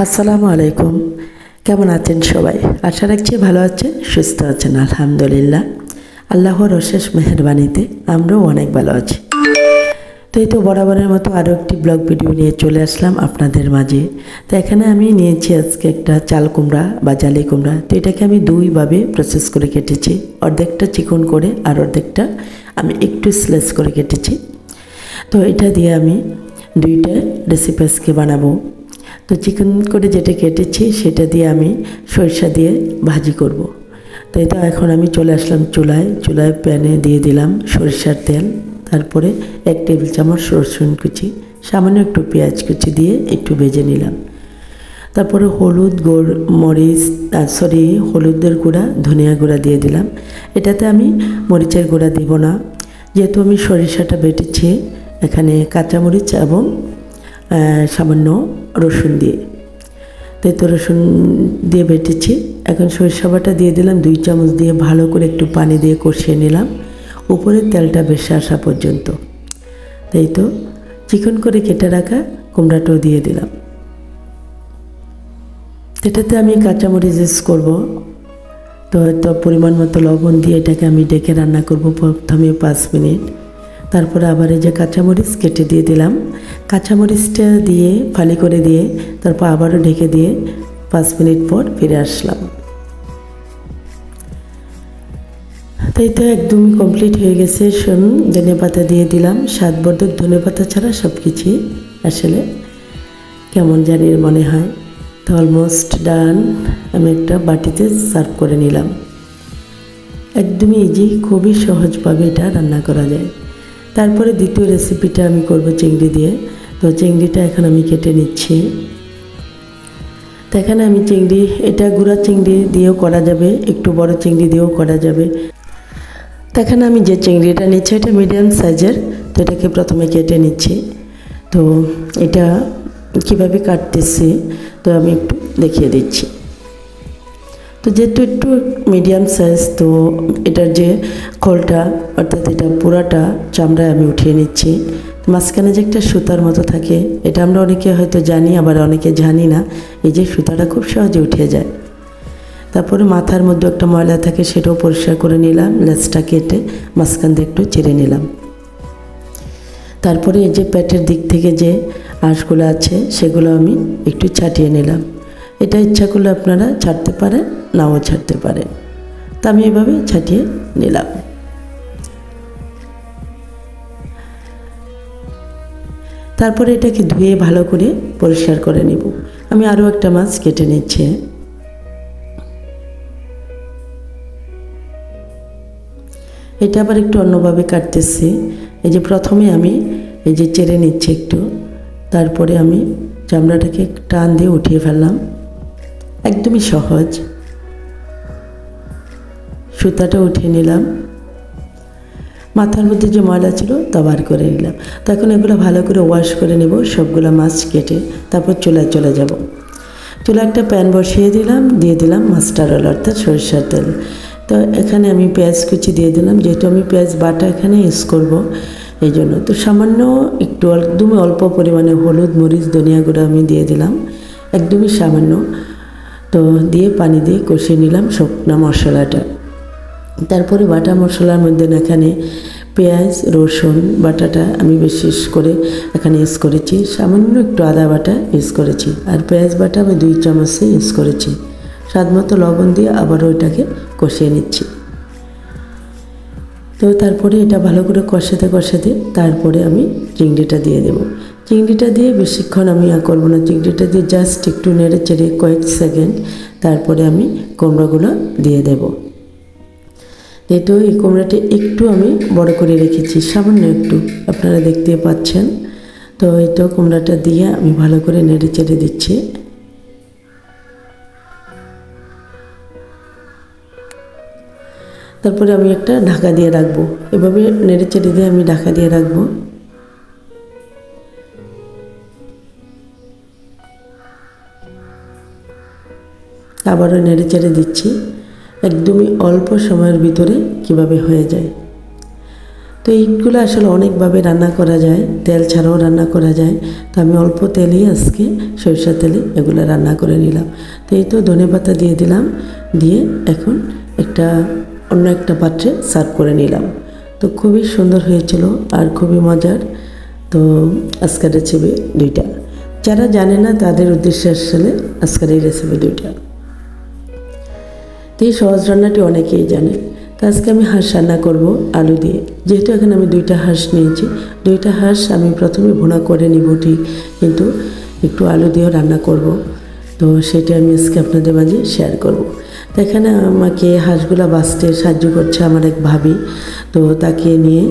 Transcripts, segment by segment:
আসসালামু আলাইকুম। কেমন আছেন সবাই? আশা রাখছি ভালো আছেন, সুস্থ আছেন। আলহামদুলিল্লাহ, আল্লাহর অশেষ মেহেরবানিতে আমরাও অনেক ভালো আছি। তো এই তো বরাবরের মতো আরও একটি ব্লগ ভিডিও নিয়ে চলে আসলাম আপনাদের মাঝে। তো এখানে আমি নিয়েছি আজকে একটা চাল কুমড়া বা জালি কুমড়া। তো এটাকে আমি দুইভাবে প্রসেস করে কেটেছি, অর্ধেকটা চিকন করে আর অর্ধেকটা আমি একটু স্লাইস করে কেটেছি। তো এটা দিয়ে আমি দুইটা রেসিপি আজকে বানাবো। তো চিকেন করে যেটা কেটেছি সেটা দিয়ে আমি সরিষা দিয়ে ভাজি করব। তো এটা এখন আমি চলে আসলাম চুলায় প্যানে দিয়ে দিলাম সরিষার তেল, তারপরে 1 টেবিল চামচ রসুন কুচি, সামান্য একটু পেঁয়াজ কুচি দিয়ে একটু ভেজে নিলাম। তারপরে হলুদের গুঁড়া, ধনিয়া গুঁড়া দিয়ে দিলাম। এটাতে আমি মরিচের গুঁড়া দিব না, যেহেতু আমি সরিষাটা বেটেছি এখানে কাঁচামরিচ এবং সামান্য রসুন দিয়ে। তো রসুন দিয়ে বেটেছি। এখন সরিষা বাটা দিয়ে দিলাম 2 চামচ, দিয়ে ভালো করে একটু পানি দিয়ে কষিয়ে নিলাম উপরে তেলটা ভেসে আসা পর্যন্ত। তাই তো চিকন করে কেটে রাখা কুমড়াটাও দিয়ে দিলাম। এটাতে আমি কাঁচামরিচ ইউজ করবো। তো হয়তো পরিমাণ মতো লবণ দিয়ে এটাকে আমি ডেকে রান্না করব প্রথমে 5 মিনিট। তারপরে আবার এই যে কাঁচামরিচ কেটে দিয়ে দিলাম, কাঁচামরিচটা দিয়ে ফালি করে দিয়ে তারপর আবারও ঢেকে দিয়ে 5 মিনিট পর ফিরে আসলাম। তাই তো একদমই কমপ্লিট হয়ে গেছে। ধনিয়া পাতা দিয়ে দিলাম, স্বাদবর্ধক ধনিয়া পাতা ছাড়া সব কিছুই আসলে কেমন জানি মনে হয়। তো অলমোস্ট ডান। আমি একটা বাটিতে সার্ভ করে নিলাম। একদমই ইজি, খুবই সহজভাবে এটা রান্না করা যায়। তারপরে দ্বিতীয় রেসিপিটা আমি করব চিংড়ি দিয়ে। তো চিংড়িটা এখন আমি কেটে নিচ্ছি। তো এখানে আমি এটা গুঁড়া চিংড়ি দিয়েও করা যাবে, একটু বড় চিংড়ি দিয়েও করা যাবে। তো এখানে আমি যে চিংড়িটা নিচ্ছি এটা মিডিয়াম সাইজের। তো এটাকে প্রথমে কেটে নিচ্ছি। তো এটা কীভাবে কাটতেছি তো আমি একটু দেখিয়ে দিচ্ছি। তো যেহেতু একটু মিডিয়াম সাইজ, তো এটার যে খোলটা অর্থাৎ এটা পুরাটা চামড়ায় আমি উঠিয়ে নিচ্ছি। মাঝখানে যে একটা সুতার মতো থাকে, এটা আমরা অনেকে হয়তো জানি, আবার অনেকে জানি না। এই যে সুতাটা খুব সহজে উঠে যায়। তারপরে মাথার মধ্যে একটা ময়লা থাকে, সেটাও পরিষ্কার করে নিলাম। লেজটা কেটে মাঝখান দিয়ে একটু চিরে নিলাম। তারপরে এই যে পেটের দিক থেকে যে আঁশগুলো আছে সেগুলো আমি একটু ছাটিয়ে নিলাম। এটা ইচ্ছা করলে আপনারা ছাড়তে পারেন, নাও ছাড়তে পারেন। তা আমি এভাবে ছাটিয়ে নিলাম। তারপরে এটাকে ধুয়ে ভালো করে পরিষ্কার করে নেব। আমি আরও একটা মাছ কেটে নিচ্ছি। এটা আবার একটু অন্যভাবে কাটতেছি। এই যে প্রথমে আমি এই যে চেড়ে নিচ্ছি একটু, তারপরে আমি চামড়াটাকে টান দিয়ে উঠিয়ে ফেললাম। একদমই সহজ। সুতাটা উঠিয়ে নিলাম। মাথার মধ্যে যে ময়লা ছিল তা বার করে নিলাম। তো এখন এগুলো ভালো করে ওয়াশ করে নেব সবগুলো মাছ কেটে। তারপর চুলায় চলে যাব। চুলা একটা প্যান বসিয়ে দিলাম, দিয়ে দিলাম মাস্টার্ড অয়েল অর্থাৎ সরিষার তেল। তো এখানে আমি পেঁয়াজ কুচি দিয়ে দিলাম, যেহেতু আমি পেঁয়াজ বাটা এখানে ইউজ করব এই জন্য। তো সামান্য একটু একদমই অল্প পরিমাণে হলুদ, মরিচ, ধনিয়া গুঁড়া আমি দিয়ে দিলাম, একদমই সামান্য। তো দিয়ে পানি দিয়ে কষিয়ে নিলাম শুকনো মশলাটা। তারপরে বাটা মশলার মধ্যে এখানে পেঁয়াজ, রসুন বাটাটা আমি বিশেষ করে এখানে ইউজ করেছি। সামান্য একটু আদা বাটা ইউজ করেছি, আর পেঁয়াজ বাটা আমি 2 চামচে ইউজ করেছি। স্বাদ মতো লবণ দিয়ে আবারও এটাকে কষিয়ে নিচ্ছি। তো তারপরে এটা ভালো করে কষাতে তারপরে আমি চিংড়িটা দিয়ে দেব। চিংড়িটা দিয়ে বেশিক্ষণ আমি করব না, চিংড়িটা দিয়ে জাস্ট একটু নেড়ে চেড়ে কয়েক সেকেন্ড তারপরে আমি কুমড়োগুলো দিয়ে দেব। যেহেতু এই কুমড়াটি একটু আমি বড় করে রেখেছি, সামান্য একটু, আপনারা দেখতে পাচ্ছেন। তো এই তো কুমড়াটা দিয়ে আমি ভালো করে নেড়ে চেড়ে দিচ্ছি। তারপরে আমি একটা ঢাকা দিয়ে রাখবো। এভাবে নেড়ে চেড়ে দিয়ে আমি ঢাকা দিয়ে রাখবো। আবারও নেড়ে চেড়ে দিচ্ছি। একদমই অল্প সময়ের ভিতরে কিভাবে হয়ে যায়। তো এইগুলো আসলে অনেকভাবে রান্না করা যায়, তেল ছাড়াও রান্না করা যায়। তো আমি অল্প তেলেই আজকে সরিষা তেলে এগুলো রান্না করে নিলাম। তো এই তো ধনেপাতা দিয়ে দিলাম, দিয়ে এখন অন্য একটা পাত্রে সার্ভ করে নিলাম। তো খুবই সুন্দর হয়েছিল আর খুবই মজার। তো আজকের রেসিপি দুইটা, যারা জানে না তাদের উদ্দেশ্যে আসলে আজকের এই রেসিপি দুইটা। তো এই সহজ রান্নাটি অনেকেই জানে। তো আজকে আমি হাঁস রান্না করব আলু দিয়ে। যেহেতু এখানে আমি 2টা হাঁস নিয়েছি, 2টা হাঁস আমি প্রথমে ভুনা করে নিব ঠিক, কিন্তু একটু আলু দিয়েও রান্না করব। তো সেটা আমি আজকে আপনাদের মাঝে শেয়ার করব। তো এখানে আমাকে হাঁসগুলা বাছতে সাহায্য করছে আমার এক ভাবি। তো তাকে নিয়ে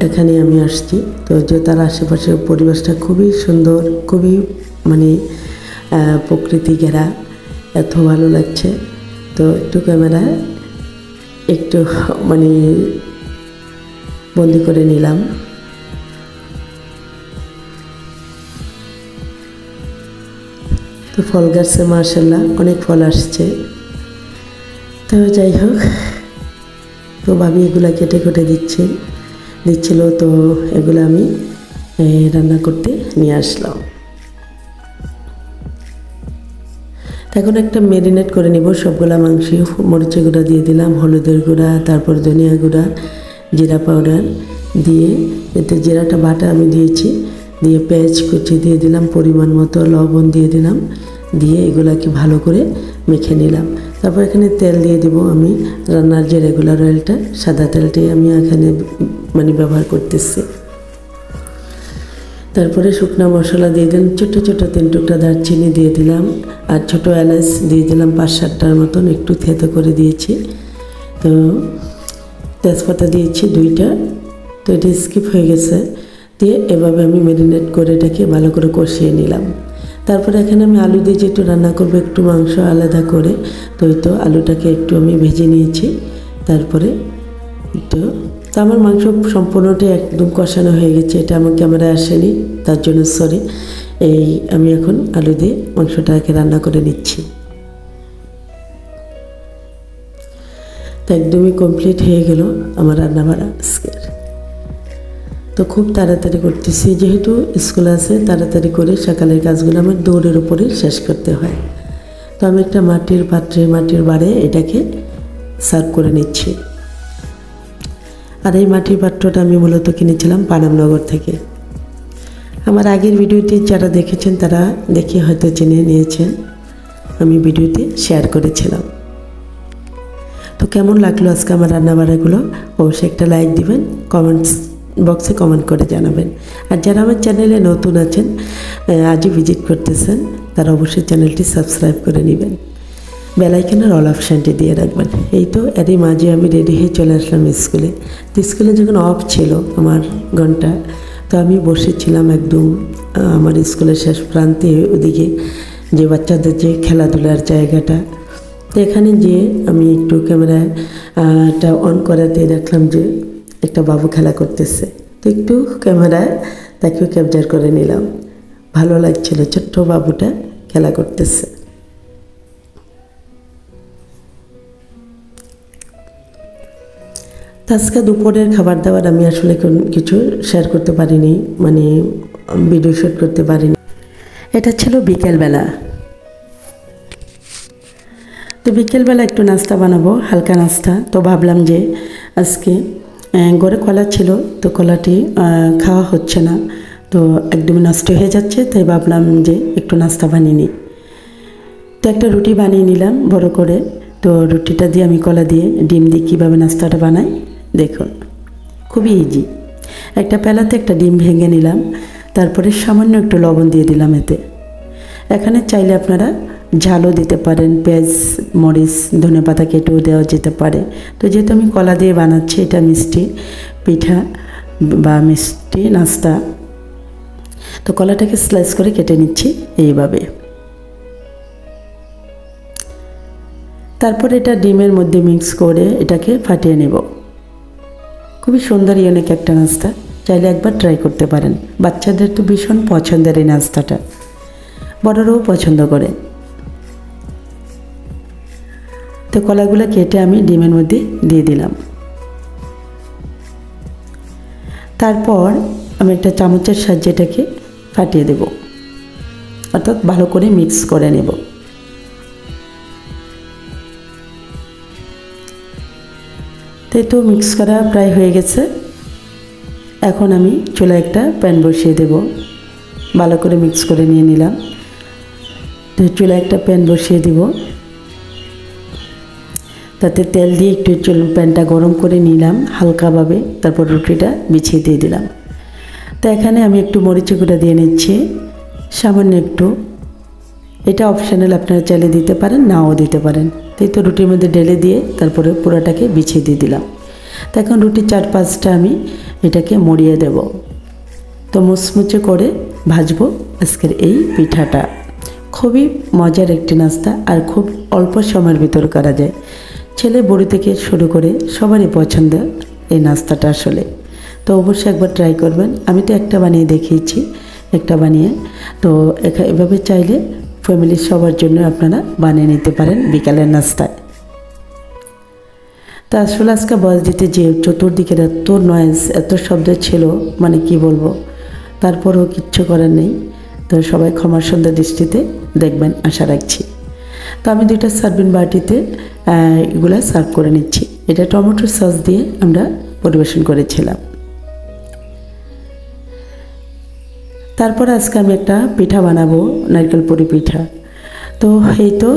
এখানে আমি আসছি। তো যে তার আশেপাশের পরিবেশটা খুবই সুন্দর, খুবই মানে প্রকৃতি ঘেরা, এত ভালো লাগছে। তো একটু ক্যামেরা একটু মানে বন্দি করে নিলাম। তো ফল গাছে মাশাআল্লাহ অনেক ফল আসছে। তো যাই হোক, তো ভাবি এগুলা কেটে কেটে দিচ্ছিল। তো এগুলো আমি রান্না করতে নিয়ে আসলাম। এখন একটা ম্যারিনেট করে নিব সবগুলা মাংস। মরিচের গুঁড়া দিয়ে দিলাম, হলুদের গুঁড়া, তারপর ধনিয়া গুঁড়া, জিরা পাউডার দিয়ে, এতে জিরাটা বাটা আমি দিয়েছি, দিয়ে পেঁয়াজ কুচি দিয়ে দিলাম, পরিমাণ মতো লবণ দিয়ে দিলাম, দিয়ে এগুলাকে ভালো করে মেখে নিলাম। তারপর এখানে তেল দিয়ে দিব আমি রান্নার যে রেগুলার অয়েলটা, সাদা তেলটি আমি এখানে মানে ব্যবহার করতেছি। তারপরে শুকনো মশলা দিয়ে দিলাম, ছোটো ছোটো 3 টুকরা দারচিনি দিয়ে দিলাম, আর ছোটো এলাচ দিয়ে দিলাম 5-7টার মতন, একটু থেতো করে দিয়েছি। তো তেজপাতা দিয়েছি 2টা। তো এটা স্কিপ হয়ে গেছে। দিয়ে এভাবে আমি ম্যারিনেট করে এটাকে ভালো করে কষিয়ে নিলাম। তারপরে এখানে আমি আলু দিয়ে যেটু রান্না করবো, একটু মাংস আলাদা করে, তো আলুটাকে একটু আমি ভেজে নিয়েছি। তারপরে তো আমার মাংস সম্পূর্ণটাই একদম কষানো হয়ে গেছে, এটা আমার ক্যামেরায় আসেনি, তার জন্য সরি। আমি এখন আলু দিয়ে মাংসটাকে রান্না করে নিচ্ছি। তো একদমই কমপ্লিট হয়ে গেল আমার রান্না বাড়া আজকের। তো খুব তাড়াতাড়ি করতেছি, যেহেতু স্কুল আছে, তাড়াতাড়ি করে সকালের কাজগুলো আমার দৌড়ের উপরে শেষ করতে হয়। তো আমি একটা মাটির পাত্রে, মাটির বাড়ে এটাকে সার্ভ করে নিচ্ছি। আর এই মাটির পাত্রটা আমি মূলত কিনেছিলাম পানামনগর থেকে। আমার আগের ভিডিওটি যারা দেখেছেন তারা দেখে হয়তো জেনে নিয়েছেন, আমি ভিডিওতে শেয়ার করেছিলাম। তো কেমন লাগলো আজকে আমার রান্নাবাড়াগুলো অবশ্যই একটা লাইক দিবেন, কমেন্টস বক্সে কমেন্ট করে জানাবেন। আর যারা আমার চ্যানেলে নতুন আছেন, আজই ভিজিট করতেছেন, তারা অবশ্যই চ্যানেলটি সাবস্ক্রাইব করে নেবেন, বেল আইকনের অল অপশানটি দিয়ে রাখবেন। এই তো এরই মাঝে আমি রেডি হয়ে চলে আসলাম স্কুলে। তো স্কুলে যখন অফ ছিল আমার ঘন্টা, তো আমি বসেছিলাম একদম আমার স্কুলের শেষ প্রান্তে, ওদিকে যে বাচ্চাদের যে খেলাধুলার জায়গাটা। তো এখানে যেয়ে আমি একটু ক্যামেরাটা অন করাতে দেখলাম যে একটা বাবু খেলা করতেছে। তো একটু ক্যামেরায় তাকেও ক্যাপচার করে নিলাম, ভালো লাগছিল, ছোট্ট বাবুটা খেলা করতেছে। আজকে দুপুরের খাবার দাবার আমি আসলে কিছু শেয়ার করতে পারিনি, মানে ভিডিও শ্যুট করতে পারিনি। এটা ছিল বিকেলবেলা। তো বিকেলবেলা একটু নাস্তা বানাবো, হালকা নাস্তা। তো ভাবলাম যে আজকে ঘরে কলা ছিল, তো কলাটি খাওয়া হচ্ছে না, তো একদমই নষ্ট হয়ে যাচ্ছে, তাই ভাবলাম যে একটু নাস্তা বানিয়ে নিই। তো একটা রুটি বানিয়ে নিলাম বড় করে। তো রুটিটা দিয়ে আমি কলা দিয়ে ডিম দিয়ে কীভাবে নাস্তাটা বানাই দেখুন, খুবই ইজি। একটা প্যালাতে একটা ডিম ভেঙে নিলাম, তারপরে সামান্য একটু লবণ দিয়ে দিলাম এতে। এখানে চাইলে আপনারা ঝালও দিতে পারেন, পেঁয়াজ, মরিচ, ধনেপাতা কেটেও দেওয়া যেতে পারে। তো যেহেতু আমি কলা দিয়ে বানাচ্ছি, এটা মিষ্টি পিঠা বা মিষ্টি নাস্তা, তো কলাটাকে স্লাইস করে কেটে নিচ্ছি এইভাবে। তারপর এটা ডিমের মধ্যে মিক্স করে এটাকে ফাটিয়ে নেব। খুবই সুন্দর ইউনিক একটা নাস্তা, চাইলে একবার ট্রাই করতে পারেন। বাচ্চাদের তো ভীষণ পছন্দের এই নাস্তাটা, বড়রাও পছন্দ করে। তো কলাগুলো কেটে আমি ডিমের মধ্যে দিয়ে দিলাম। তারপর আমি একটা চামচের সাহায্যে এটাকে ফাটিয়ে দেব, অর্থাৎ ভালো করে মিক্স করে নেব। তাই তো মিক্স করা প্রায় হয়ে গেছে। এখন আমি চুলায় একটা প্যান বসিয়ে দেব। ভালো করে মিক্স করে নিয়ে নিলাম। তো চুলায় একটা প্যান বসিয়ে দিব, তাতে তেল দিয়ে একটু প্যানটা গরম করে নিলাম হালকাভাবে। তারপর রুটিটা বিছিয়ে দিয়ে দিলাম। তো এখানে আমি একটু মরিচ গুঁড়া দিয়ে নিচ্ছি, সামান্য একটু। এটা অপশনাল, আপনারা চাইলে দিতে পারেন, নাও দিতে পারেন। তাই তো রুটির মধ্যে ঢেলে দিয়ে তারপরে পুরোটাকে বিছিয়ে দিয়ে দিলাম। তো এখন রুটি 4-5টা আমি এটাকে মরিয়ে দেব। তো মুচমুচে করে ভাজবো আজকের এই পিঠাটা। খুবই মজার একটি নাস্তা, আর খুব অল্প সময়ের ভিতর করা যায়। ছেলে বড়ি থেকে শুরু করে সবারই পছন্দ এই নাস্তাটা আসলে। তো অবশ্যই একবার ট্রাই করবেন। আমি তো একটা বানিয়ে দেখিয়েছি, একটা বানিয়ে। তো এভাবে চাইলে ফ্যামিলির সবার জন্য আপনারা বানিয়ে নিতে পারেন বিকালের নাস্তায়। তো আসলে আজকে বয়স দিতে যে চতুর্দিকের এত নয়েজ, এত শব্দ ছিল, মানে কি বলবো। তারপরেও কিচ্ছু করার নেই। তো সবাই ক্ষমার সুন্দর দৃষ্টিতে দেখবেন আশা রাখছি। তো আমি 2টা সার্ভিং বাটিতে এগুলা সার্ভ করে নিচ্ছি। এটা টমেটোর সস দিয়ে আমরা পরিবেশন করেছিলাম। তারপর আজকে আমি একটা পিঠা বানাবো, নারকেল পুরি পিঠা। তো এই তো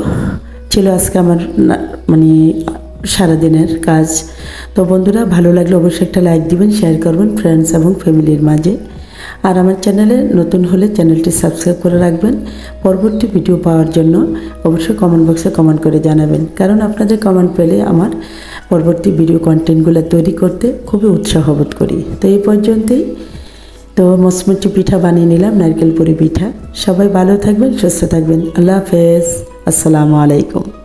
ছিল আজকে আমার মানে সারাদিনের কাজ। তো বন্ধুরা, ভালো লাগলে অবশ্যই একটা লাইক দিবেন, শেয়ার করবেন ফ্রেন্ডস এবং ফ্যামিলির মাঝে। আর আমার চ্যানেলে নতুন হলে চ্যানেলটি সাবস্ক্রাইব করে রাখবেন। পরবর্তী ভিডিও পাওয়ার জন্য অবশ্যই কমেন্ট বক্সে কমেন্ট করে জানাবেন, কারণ আপনাদের কমেন্ট পেলে আমার পরবর্তী ভিডিও কন্টেন্টগুলো তৈরি করতে খুবই উৎসাহ বোধ করি। তো এই পর্যন্তই। তো মুচমুচে পিঠা বানিয়ে নিলাম, নারকেল পুরি পিঠা। সবাই ভালো থাকবেন, সুস্থ থাকবেন। আল্লাহ হাফেজ, আসসালামু আলাইকুম।